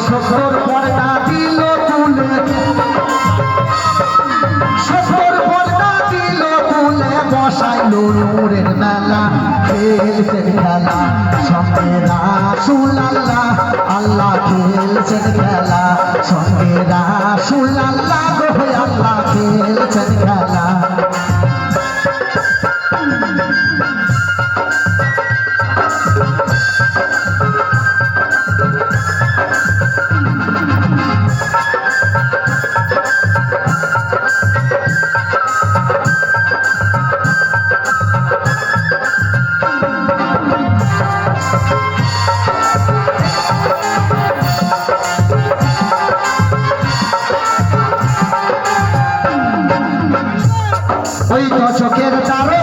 সত্তর পর্দা দিল তুলে, সত্তর পর্দা দিল তুলে, বসাইল নূরের মেলা, খেলছেন খেলা সঙ্গে রাসূল আল্লাহ, আল্লাহ খেলছেন খেলা সঙ্গে রাসূল আল্লাহ, গো আল্লাহ খেলছেন খেলা। ওই দশকের তারা